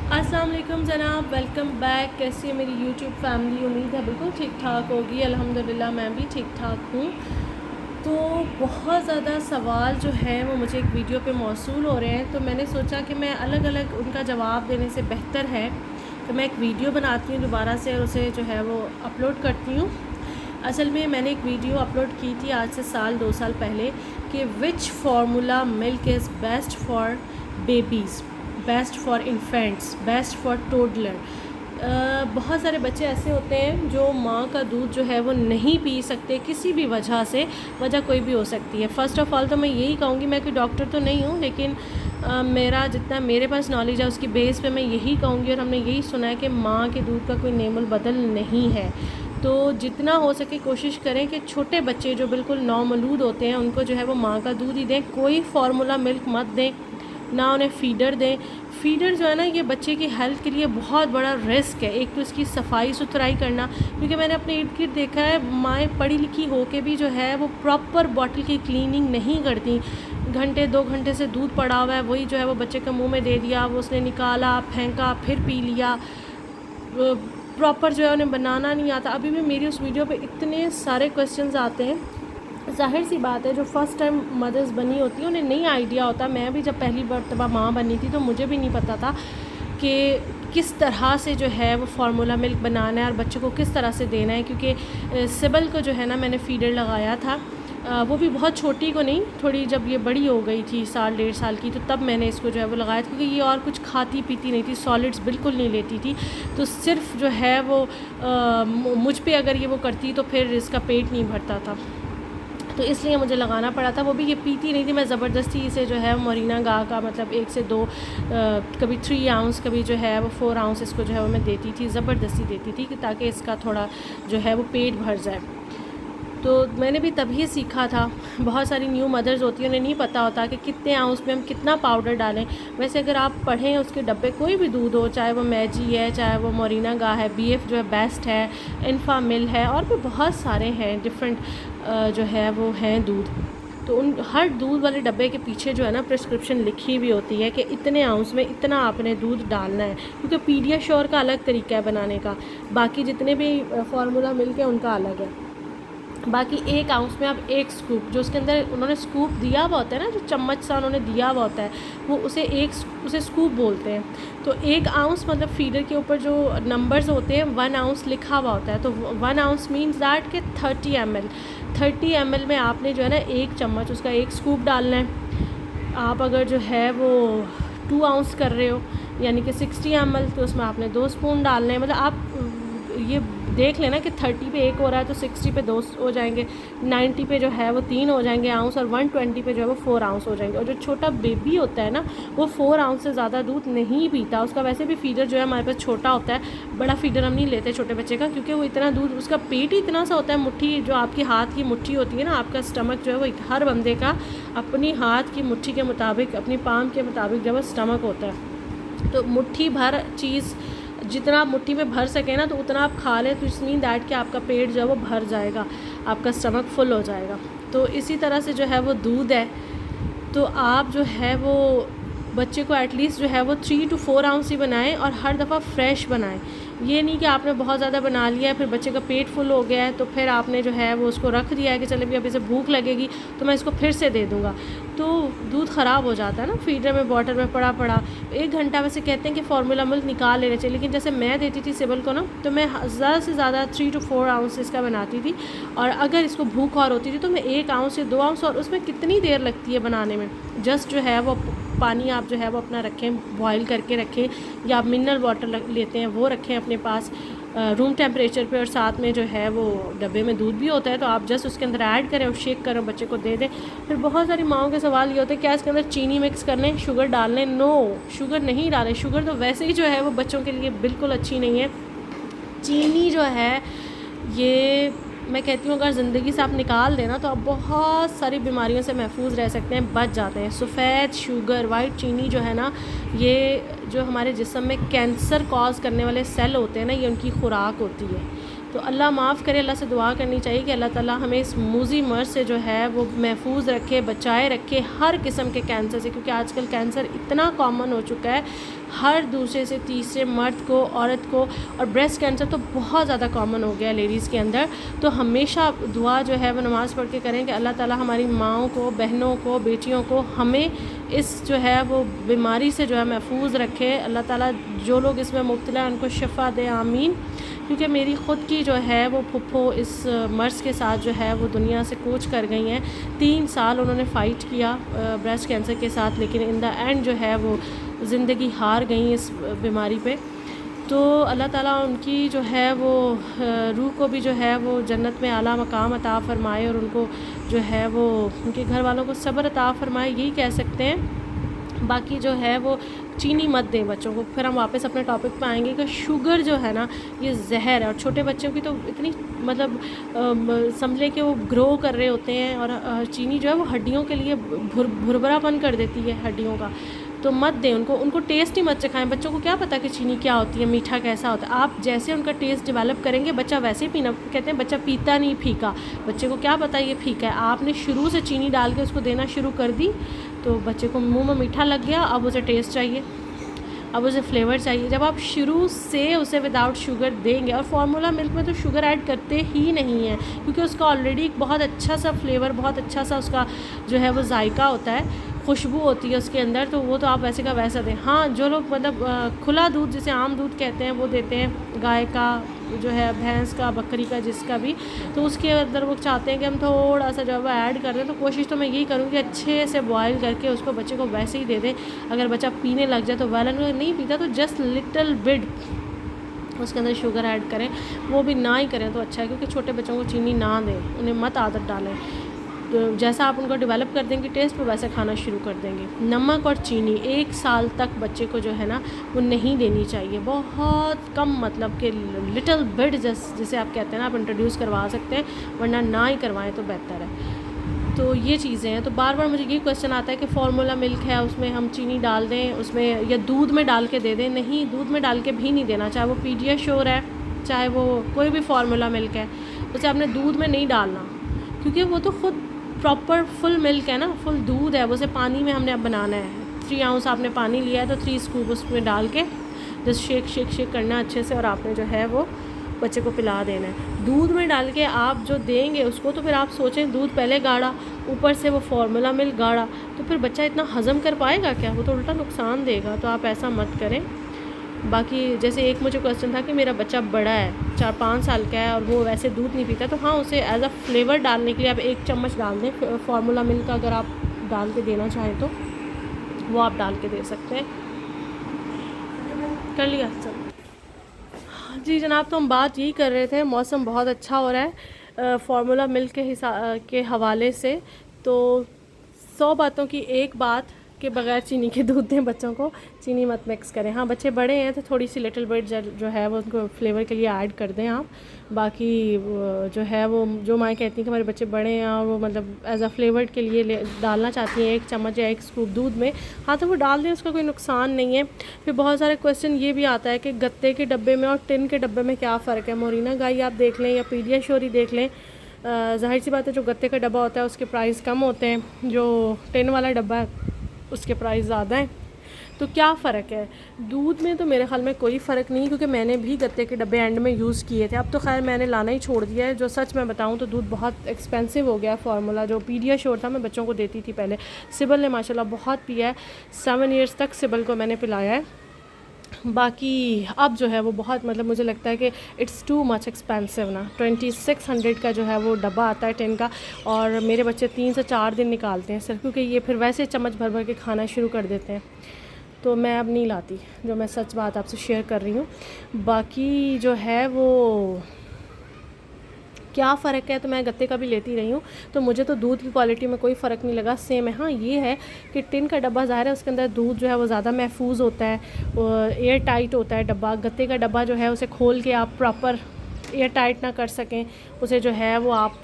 अस्सलाम वालेकुम जनाब, वेलकम बैक। कैसी है मेरी यूट्यूब फैमिली? उम्मीद है बिल्कुल ठीक ठाक होगी। अल्हम्दुलिल्लाह मैं भी ठीक ठाक हूँ। तो बहुत ज़्यादा सवाल जो हैं वो मुझे एक वीडियो पे मौसूल हो रहे हैं, तो मैंने सोचा कि मैं अलग अलग उनका जवाब देने से बेहतर है तो मैं एक वीडियो बनाती हूँ दोबारा से और उसे जो है वो अपलोड करती हूँ। असल में मैंने एक वीडियो अपलोड की थी आज से साल 2 साल पहले कि which formula milk is best for babies, best for infants, best for toddler. बहुत सारे बच्चे ऐसे होते हैं जो माँ का दूध जो है वो नहीं पी सकते किसी भी वजह से। वजह कोई भी हो सकती है। फ़र्स्ट ऑफ़ ऑल तो मैं यही कहूँगी, मैं कोई डॉक्टर तो नहीं हूँ, लेकिन मेरा जितना मेरे पास नॉलेज है उसकी बेस पे मैं यही कहूँगी, और हमने यही सुना है कि माँ के दूध का कोई नेमुल बदल नहीं है। तो जितना हो सके कोशिश करें कि छोटे बच्चे जो बिल्कुल नौमौलूद होते हैं उनको जो है वो माँ का दूध ही दें। कोई फार्मूला मिल्क मत दें, ना उन्हें फ़ीडर दें। फ़ीडर जो है ना, ये बच्चे की हेल्थ के लिए बहुत बड़ा रिस्क है। एक तो इसकी सफाई सुथराई करना, क्योंकि मैंने अपने इर्द गिर्द देखा है माएँ पढ़ी लिखी हो के भी जो है वो प्रॉपर बॉटल की क्लीनिंग नहीं करती। घंटे 2 घंटे से दूध पड़ा हुआ है, वही जो है वो बच्चे के मुंह में दे दिया, वो उसने निकाला, फेंका, फिर पी लिया। प्रॉपर जो है उन्हें बनाना नहीं आता। अभी भी मेरी उस वीडियो पे इतने सारे क्वेश्चंस आते हैं। ज़ाहिर सी बात है, जो फ़र्स्ट टाइम मदर्स बनी होती है उन्हें नहीं आइडिया होता। मैं भी जब पहली मरतबा माँ बनी थी तो मुझे भी नहीं पता था कि किस तरह से जो है वो फार्मूला मिल्क बनाना है और बच्चे को किस तरह से देना है। क्योंकि सिबल को जो है ना मैंने फ़ीडर लगाया था, वो भी बहुत छोटी को नहीं, थोड़ी जब ये बड़ी हो गई थी 1-1.5 साल की, तो तब मैंने इसको जो है वो लगाया था। क्योंकि ये और कुछ खाती पीती नहीं थी, सॉलिड्स बिल्कुल नहीं लेती थी, तो सिर्फ जो है वो मुझ पे अगर ये वो करती तो फिर इसका पेट नहीं भरता था, तो इसलिए मुझे लगाना पड़ा था। वो भी ये पीती नहीं थी, मैं ज़बरदस्ती इसे जो है मोरिना गा का मतलब 1 से 2 कभी 3 आउंस कभी जो है वो 4 आउंस इसको जो है वो मैं देती थी, ज़बरदस्ती देती थी कि ताकि इसका थोड़ा जो है वो पेट भर जाए। तो मैंने भी तभी सीखा था। बहुत सारी न्यू मदर्स होती हैं, उन्हें नहीं पता होता कि कितने आउंस में हम कितना पाउडर डालें। वैसे अगर आप पढ़ें उसके डब्बे, कोई भी दूध हो, चाहे वो मैजी है, चाहे वो मोरिना गा है, बीएफ जो है बेस्ट है, इन्फा मिल है, और भी बहुत सारे हैं डिफरेंट जो है वो हैं दूध। तो उन हर दूध वाले डब्बे के पीछे जो है ना प्रिस्क्रिप्शन लिखी हुई होती है कि इतने आउंस में इतना आपने दूध डालना है। क्योंकि पीडियाश्योर का अलग तरीका है बनाने का, बाकी जितने भी फार्मूला मिल्क है उनका अलग है। बाकी 1 आउंस में आप 1 स्कूप, जो उसके अंदर उन्होंने स्कूप दिया हुआ होता है ना, जो चम्मच सा उन्होंने दिया हुआ होता है, वो उसे स्कूप बोलते हैं। तो 1 आउंस मतलब फ़ीडर के ऊपर जो नंबर्स होते हैं 1 आउंस लिखा हुआ होता है। तो 1 आउंस मीन्स दैट कि 30 ml में आपने जो है ना 1 चम्मच उसका 1 स्कूप डालना है। आप अगर जो है वो 2 आउंस कर रहे हो यानी कि 60 ml, तो उसमें आपने 2 स्पून डालने हैं। मतलब आप ये देख लेना कि 30 पे 1 हो रहा है तो 60 पे 2 हो जाएंगे, 90 पे जो है वो 3 हो जाएंगे आउंस, और 120 पे जो है वो 4 आउंस हो जाएंगे। और जो छोटा बेबी होता है ना, वो 4 आउंस से ज़्यादा दूध नहीं पीता। उसका वैसे भी फ़ीडर जो है हमारे पास छोटा होता है, बड़ा फ़ीडर हम नहीं लेते छोटे बच्चे का, क्योंकि वो इतना दूध, उसका पेट ही इतना सा होता है, मुट्ठी जो आपकी हाथ की मुट्ठी होती है ना, आपका स्टमक जो है वो हर बंदे का अपनी हाथ की मुट्ठी के मुताबिक, अपनी पाम के मुताबिक जो है स्टमक होता है। तो मुट्ठी भर चीज़ जितना आप मुट्ठी में भर सकें ना, तो उतना आप खा लें, तो इट्स मीन दैट कि आपका पेट जो है वो भर जाएगा, आपका स्टमक फुल हो जाएगा। तो इसी तरह से जो है वो दूध है, तो आप जो है वो बच्चे को एटलीस्ट जो है वो 3 to 4 आउंस ही बनाएं, और हर दफ़ा फ्रेश बनाएं। ये नहीं कि आपने बहुत ज़्यादा बना लिया है, फिर बच्चे का पेट फुल हो गया है, तो फिर आपने जो है वो उसको रख दिया है कि चले भी अब इसे भूख लगेगी तो मैं इसको फिर से दे दूँगा, तो दूध ख़राब हो जाता है ना फीडर में, बॉटल में पड़ा पड़ा। 1 घंटा वैसे कहते हैं कि फार्मूला मिल्क निकाल लेना चाहिए, लेकिन जैसे मैं देती थी सिबल को ना, तो मैं ज़्यादा से ज़्यादा 3 to 4 आउंस इसका बनाती थी। और अगर इसको भूख और होती थी तो मैं 1 आउंस या 2 आउंस, और उसमें कितनी देर लगती है बनाने में, जस्ट जो है वो पानी आप जो है वो अपना रखें, बॉयल करके रखें, या आप मिनरल वाटर लेते हैं वो रखें अपने पास रूम टेम्परेचर पे, और साथ में जो है वो डब्बे में दूध भी होता है, तो आप जस्ट उसके अंदर ऐड करें और शेक करें, बच्चे को दे दें। फिर बहुत सारी माओं के सवाल ये होते हैं, क्या इसके अंदर चीनी मिक्स कर लें, शुगर डाल लें? नो, शुगर नहीं डालें। शुगर तो वैसे ही जो है वो बच्चों के लिए बिल्कुल अच्छी नहीं है। चीनी जो है ये मैं कहती हूँ अगर ज़िंदगी से आप निकाल देना तो आप बहुत सारी बीमारियों से महफूज रह सकते हैं, बच जाते हैं। सफ़ेद शुगर, वाइट चीनी जो है ना, ये जो हमारे जिस्म में कैंसर कॉज करने वाले सेल होते हैं ना, ये उनकी खुराक होती है। तो अल्लाह माफ़ करे, अल्लाह से दुआ करनी चाहिए कि अल्लाह ताला हमें इस मूज़ी मर्ज़ से जो है वो महफूज रखे, बचाए रखे, हर किस्म के कैंसर से, क्योंकि आजकल कैंसर इतना कॉमन हो चुका है, हर दूसरे से तीसरे मर्द को, औरत को, और ब्रेस्ट कैंसर तो बहुत ज़्यादा कॉमन हो गया है लेडीज़ के अंदर। तो हमेशा दुआ जो है वो नमाज़ पढ़ के करें कि अल्लाह ताला हमारी माँओं को, बहनों को, बेटियों को, हमें इस जो है वो बीमारी से जो है महफूज रखे। अल्लाह ताला जो लोग इसमें मुब्तला हैं उनको शिफ़ा दे, आमीन। क्योंकि मेरी ख़ुद की जो है वो फुफ्फो इस मर्ज़ के साथ जो है वो दुनिया से कूच कर गई हैं। 3 साल उन्होंने फ़ाइट किया ब्रेस्ट कैंसर के साथ, लेकिन इन द एंड जो है वो ज़िंदगी हार गई इस बीमारी पे। तो अल्लाह ताला उनकी जो है वो रूह को भी जो है वो जन्नत में आला मकाम अता फ़रमाए, और उनको जो है वो उनके घर वालों को सब्र अता फ़रमाए, यही कह सकते हैं। बाकी जो है वो चीनी मत दें बच्चों को। फिर हम वापस अपने टॉपिक पे आएंगे कि शुगर जो है ना ये जहर है, और छोटे बच्चों की तो इतनी मतलब समझ लें कि वो ग्रो कर रहे होते हैं, और चीनी जो है वो हड्डियों के लिए भुरभुरापन कर देती है हड्डियों का। तो मत दें उनको टेस्ट ही मत चखाएं। बच्चों को क्या पता कि चीनी क्या होती है, मीठा कैसा होता है। आप जैसे उनका टेस्ट डेवलप करेंगे बच्चा वैसे ही पीना, कहते हैं बच्चा पीता नहीं फीका, बच्चे को क्या पता ये फीका है। आपने शुरू से चीनी डाल के उसको देना शुरू कर दी तो बच्चे को मुंह में मीठा लग गया, अब उसे टेस्ट चाहिए, अब उसे फ्लेवर चाहिए। जब आप शुरू से उसे विदाउट शुगर देंगे, और फार्मूला मिल्क में तो शुगर ऐड करते ही नहीं है, क्योंकि उसका ऑलरेडी बहुत अच्छा सा फ्लेवर, बहुत अच्छा सा उसका जो है वो जायका होता है, खुशबू होती है उसके अंदर, तो वो तो आप वैसे का वैसा दें। हाँ, जो लोग मतलब खुला दूध जिसे आम दूध कहते हैं वो देते हैं, गाय का जो है, भैंस का, बकरी का, जिसका भी, तो उसके अंदर वो चाहते हैं कि हम थोड़ा सा जो है ऐड कर दें। तो कोशिश तो मैं यही करूँगी अच्छे से बॉयल करके उसको बच्चे को वैसे ही दे दें। अगर बच्चा पीने लग जाए तो वेल, अगर नहीं पीता तो जस्ट लिटिल बिट उसके अंदर शुगर ऐड करें, वो भी ना ही करें तो अच्छा है, क्योंकि छोटे बच्चों को चीनी ना दें, उन्हें मत आदत डालें। तो जैसा आप उनको डेवलप कर देंगे टेस्ट, वो वैसे खाना शुरू कर देंगे। नमक और चीनी 1 साल तक बच्चे को जो है ना वो नहीं देनी चाहिए, बहुत कम, मतलब कि लिटिल बिट जिसे आप कहते हैं ना, आप इंट्रोड्यूस करवा सकते हैं, वरना ना ही करवाएं तो बेहतर है। तो ये चीज़ें हैं। तो बार बार मुझे ये क्वेश्चन आता है कि फार्मूला मिल्क है उसमें हम चीनी डाल दें उसमें, या दूध में डाल के दे दें। नहीं, दूध में डाल के भी नहीं देना, चाहे वो पीडियाश्योर है, चाहे वो कोई भी फार्मूला मिल्क है, उसे आपने दूध में नहीं डालना, क्योंकि वो तो खुद प्रॉपर फुल मिल्क है ना, फुल दूध है, उसे पानी में हमने अब बनाना है। 3 आउंस आपने पानी लिया है तो 3 स्कूप उसमें डाल के जस्ट शेक शेक शेक करना अच्छे से, और आपने जो है वो बच्चे को पिला देना है। दूध में डाल के आप जो देंगे उसको, तो फिर आप सोचें दूध पहले गाढ़ा, ऊपर से वो फार्मूला मिल्क गाढ़ा, तो फिर बच्चा इतना हज़म कर पाएगा क्या? वो तो उल्टा नुकसान देगा। तो आप ऐसा मत करें। बाकी जैसे एक मुझे क्वेश्चन था कि मेरा बच्चा बड़ा है, 4-5 साल का है, और वो वैसे दूध नहीं पीता, तो हाँ, उसे एज अ फ्लेवर डालने के लिए आप 1 चम्मच डाल दें फार्मूला मिल्क। अगर आप डाल के देना चाहें तो वो आप डाल के दे सकते हैं। कर लिया सब? जी जनाब, तो हम बात यही कर रहे थे, मौसम बहुत अच्छा हो रहा है फार्मूला मिल्क के हवाले से। तो 100 बातों की एक बात कि बग़ैर चीनी के दूध दें बच्चों को, चीनी मत मिक्स करें। हाँ, बच्चे बड़े हैं तो थोड़ी सी लिटिल बिट जो है वो उनको फ्लेवर के लिए ऐड कर दें आप। बाकी जो है वो जो माएँ कहती हैं कि हमारे बच्चे बड़े हैं और वो मतलब एज अ फ्लेवर के लिए डालना चाहती हैं 1 चम्मच या 1 स्कूप दूध में, हाँ तो वो डाल दें, उसका कोई नुकसान नहीं है। फिर बहुत सारे क्वेश्चन ये भी आता है कि गत्ते के डब्बे में और टिन के डब्बे में क्या फ़र्क है। मोरिना गाई आप देख लें या पीडियाश्योर ही देख लें, ज़ाहिर सी बात है जो गत्ते का डब्बा होता है उसके प्राइस कम होते हैं, जो टिन वाला डब्बा है उसके प्राइस ज़्यादा हैं। तो क्या फ़र्क है? दूध में तो मेरे ख़्याल में कोई फ़र्क नहीं, क्योंकि मैंने भी गत्ते के डब्बे एंड में यूज़ किए थे। अब तो खैर मैंने लाना ही छोड़ दिया है। जो सच मैं बताऊं तो दूध बहुत एक्सपेंसिव हो गया। फार्मूला जो पीडियाश्योर था मैं बच्चों को देती थी पहले, सिबल ने माशाल्लाह बहुत पिया है, 7 ईयर्स तक सिबल को मैंने पिलाया है। बाकी अब जो है वो बहुत मतलब मुझे लगता है कि इट्स टू मच एक्सपेंसिव ना। 2600 का जो है वो डब्बा आता है टिन का, और मेरे बच्चे 3 से 4 दिन निकालते हैं सिर्फ, क्योंकि ये फिर वैसे चम्मच भर भर के खाना शुरू कर देते हैं। तो मैं अब नहीं लाती, जो मैं सच बात आपसे शेयर कर रही हूँ। बाकी जो है वो क्या फ़र्क है, तो मैं गत्ते का भी लेती रही हूँ, तो मुझे तो दूध की क्वालिटी में कोई फ़र्क नहीं लगा, सेम है। हाँ ये है कि टिन का डब्बा ज़ाहिर है उसके अंदर दूध जो है वो ज़्यादा महफूज होता है, एयर टाइट होता है डब्बा। गत्ते का डब्बा जो है उसे खोल के आप प्रॉपर एयर टाइट ना कर सकें, उसे जो है वो आप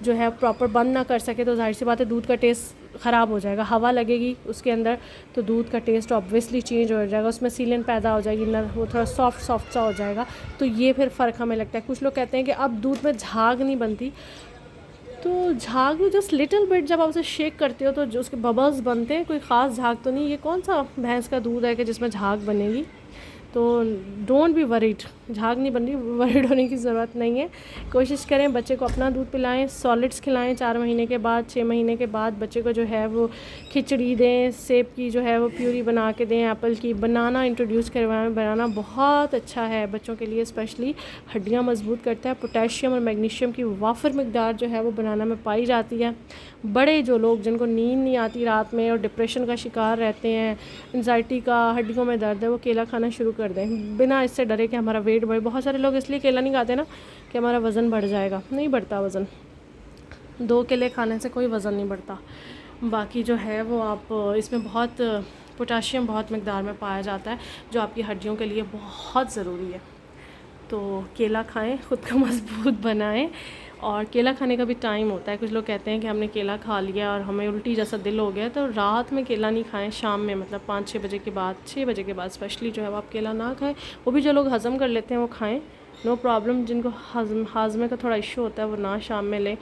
जो है प्रॉपर बंद ना कर सकें, तो जाहिर सी बात है दूध का टेस्ट ख़राब हो जाएगा, हवा लगेगी उसके अंदर तो दूध का टेस्ट ऑब्वियसली चेंज हो जाएगा, उसमें सीलन पैदा हो जाएगी, वो थोड़ा सॉफ्ट सा हो जाएगा। तो ये फिर फ़र्क हमें लगता है। कुछ लोग कहते हैं कि अब दूध में झाग नहीं बनती, तो झाग में जस्ट लिटिल बिट जब आप उसे शेक करते हो तो जो उसके बबल्स बनते हैं, कोई ख़ास झाग तो नहीं। ये कौन सा भैंस का दूध है कि जिसमें झाग बनेगी? तो डोंट बी वरीड, झाग नहीं बन रही, वरीड होने की ज़रूरत नहीं है। कोशिश करें बच्चे को अपना दूध पिलाएं, सॉलिड्स खिलाएं। 4 महीने के बाद 6 महीने के बाद बच्चे को जो है वो खिचड़ी दें, सेब की जो है वो प्यूरी बना के दें, एप्पल की, बनाना इंट्रोड्यूस करवाएं। बनाना बहुत अच्छा है बच्चों के लिए, स्पेशली हड्डियाँ मजबूत करता है। पोटेशियम और मैग्नीशियम की वाफर मकदार जो है वो बनाना में पाई जाती है। बड़े जो लोग जिनको नींद नहीं आती रात में और डिप्रेशन का शिकार रहते हैं, एंजाइटी का, हड्डियों में दर्द है, वो केला खाना शुरू कर दें बिना इससे डरे कि हमारा वेट बढ़े। बहुत सारे लोग इसलिए केला नहीं खाते ना कि हमारा वज़न बढ़ जाएगा। नहीं बढ़ता वज़न, 2 केले खाने से कोई वज़न नहीं बढ़ता। बाकी जो है वो आप इसमें बहुत पोटेशियम बहुत मकदार में पाया जाता है जो आपकी हड्डियों के लिए बहुत ज़रूरी है। तो केला खाएं, ख़ुद को मजबूत बनाएं। और केला खाने का भी टाइम होता है। कुछ लोग कहते हैं कि हमने केला खा लिया और हमें उल्टी जैसा दिल हो गया, तो रात में केला नहीं खाएं, शाम में मतलब 5-6 बजे के बाद, 6 बजे के बाद स्पेशली जो है आप केला ना खाएं। वो भी जो लोग हज़म कर लेते हैं वो खाएं, नो प्रॉब्लम। जिनको हाजमे का थोड़ा इशू होता है वो ना शाम में लें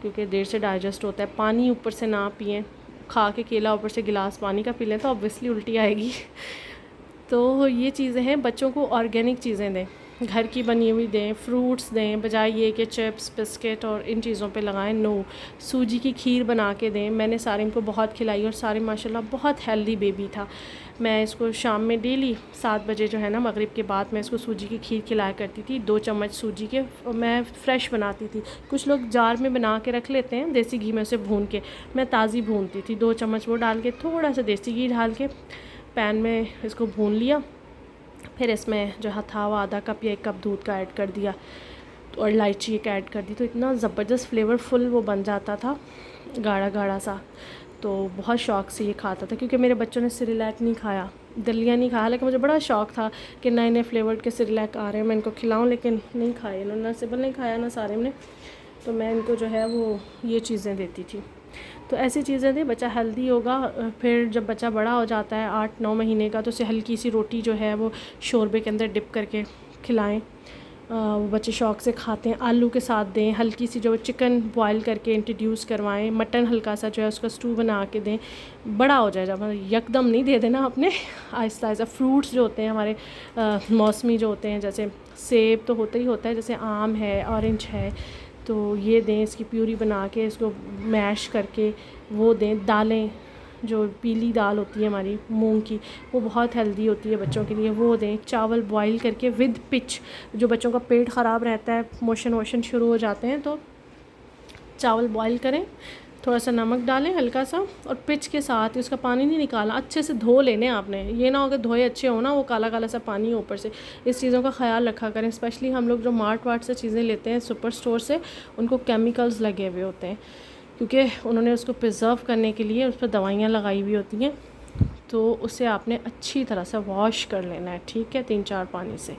क्योंकि देर से डाइजेस्ट होता है। पानी ऊपर से ना पिएँ, खा के केला ऊपर से गिलास पानी का पी लें तो ऑब्वियसली उल्टी आएगी। तो ये चीज़ें हैं। बच्चों को ऑर्गेनिक चीज़ें दें, घर की बनी हुई दें, फ्रूट्स दें, बजाय ये कि चिप्स बिस्किट और इन चीज़ों पे लगाएं। नो, सूजी की खीर बना के दें। मैंने सारिम को बहुत खिलाई और सारिम माशाल्लाह बहुत हेल्दी बेबी था। मैं इसको शाम में डेली 7 बजे जो है ना मगरिब के बाद मैं इसको सूजी की खीर खिलाया करती थी। 2 चम्मच सूजी के मैं फ़्रेश बनाती थी। कुछ लोग जार में बना के रख लेते हैं देसी घी में उसे भून के, मैं ताज़ी भूनती थी। 2 चम्मच वो डाल के, थोड़ा सा देसी घी डाल के पैन में इसको भून लिया। फिर इसमें जो था वो आधा कप या 1 कप दूध का ऐड कर दिया और इलायची एक ऐड कर दी, तो इतना ज़बरदस्त फ्लेवरफुल वो बन जाता था, गाढ़ा गाढ़ा सा। तो बहुत शौक़ से ये खाता था क्योंकि मेरे बच्चों ने सिरिलैक नहीं खाया, दलिया नहीं खाया। लेकिन मुझे बड़ा शौक़ था कि नए नए फ्लेवर्ड के सिरिलैक आ रहे हैं, मैं इनको खिलाऊं, लेकिन नहीं खाए इन्होंने, ना सिबल नहीं खाया ना सारिम ने। तो मैं इनको जो है वो ये चीज़ें देती थी। तो ऐसी चीज़ें दें, बच्चा हेल्दी होगा। फिर जब बच्चा बड़ा हो जाता है 8-9 महीने का, तो उसे हल्की सी रोटी जो है वो शोरबे के अंदर डिप करके खिलाएं। वो बच्चे शौक़ से खाते हैं। आलू के साथ दें, हल्की सी जो चिकन बॉयल करके इंट्रोड्यूस करवाएं। मटन हल्का सा जो है उसका स्टू बना के दें। बड़ा हो जाए जब, यकदम नहीं दे देना आपने, आहिस्ता आहिस्ता। फ्रूट्स जो होते हैं हमारे मौसमी जो होते हैं, जैसे सेब तो होता ही होता है, जैसे आम है, ऑरेंज है, तो ये दें। इसकी प्यूरी बना के इसको मैश करके वो दें। दालें जो पीली दाल होती है हमारी मूंग की, वो बहुत हेल्दी होती है बच्चों के लिए, वो दें। चावल बॉईल करके विद पिच, जो बच्चों का पेट ख़राब रहता है, मोशन वोशन शुरू हो जाते हैं, तो चावल बॉईल करें, थोड़ा सा नमक डालें हल्का सा, और पिच के साथ उसका पानी नहीं निकालना, अच्छे से धो लेने आपने। ये ना हो कि धोए अच्छे हो ना वो काला काला सा पानी हो ऊपर से। इस चीज़ों का ख्याल रखा करें। स्पेशली हम लोग जो मार्ट वार्ट से चीज़ें लेते हैं सुपर स्टोर से, उनको केमिकल्स लगे हुए होते हैं क्योंकि उन्होंने उसको प्रिजर्व करने के लिए उस पर दवाइयाँ लगाई हुई होती हैं। तो उसे आपने अच्छी तरह से वॉश कर लेना है, ठीक है, 3-4 पानी से।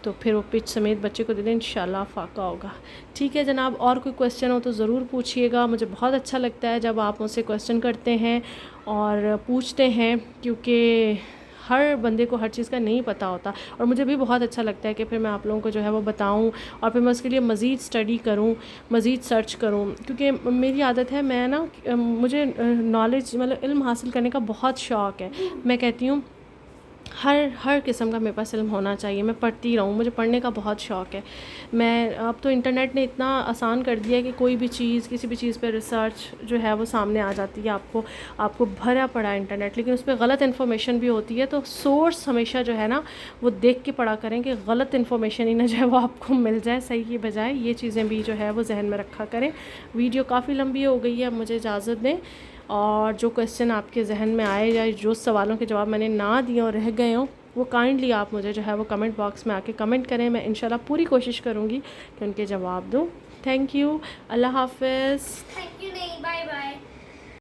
तो फिर वो पिच समेत बच्चे को दे दें, इंशाल्लाह फ़ाका होगा। ठीक है जनाब, और कोई क्वेश्चन हो तो ज़रूर पूछिएगा। मुझे बहुत अच्छा लगता है जब आप मुझसे क्वेश्चन करते हैं और पूछते हैं, क्योंकि हर बंदे को हर चीज़ का नहीं पता होता, और मुझे भी बहुत अच्छा लगता है कि फिर मैं आप लोगों को जो है वो बताऊं, और फिर मैं उसके लिए मज़ीद स्टडी करूं, मज़ीद सर्च करूं। क्योंकि मेरी आदत है, मैं ना, मुझे नॉलेज मतलब इल्म हासिल करने का बहुत शौक़ है। मैं कहती हूँ हर किस्म का मेरे पास इल्म होना चाहिए, मैं पढ़ती रहूँ, मुझे पढ़ने का बहुत शौक़ है। मैं अब तो इंटरनेट ने इतना आसान कर दिया है कि कोई भी चीज़, किसी भी चीज़ पे रिसर्च जो है वो सामने आ जाती है। आपको भरा पड़ा है इंटरनेट, लेकिन उस पर गलत इन्फॉर्मेशन भी होती है। तो सोर्स हमेशा जो है ना वो देख के पढ़ा करें कि गलत इन्फॉर्मेशन ही ना जो है वो आपको मिल जाए, सही की बजाय। ये चीज़ें भी जो है वो जहन में रखा करें। वीडियो काफ़ी लंबी हो गई है, अब मुझे इजाज़त दें। और जो क्वेश्चन आपके जहन में आए या जो सवालों के जवाब मैंने ना दिए और रह गए हों, वो काइंडली आप मुझे जो है वो कमेंट बॉक्स में आके कमेंट करें। मैं इंशाल्लाह पूरी कोशिश करूँगी कि उनके जवाब दूँ। थैंक यू, अल्लाह हाफ़िज़। थैंक यू नहीं, बाय बाय।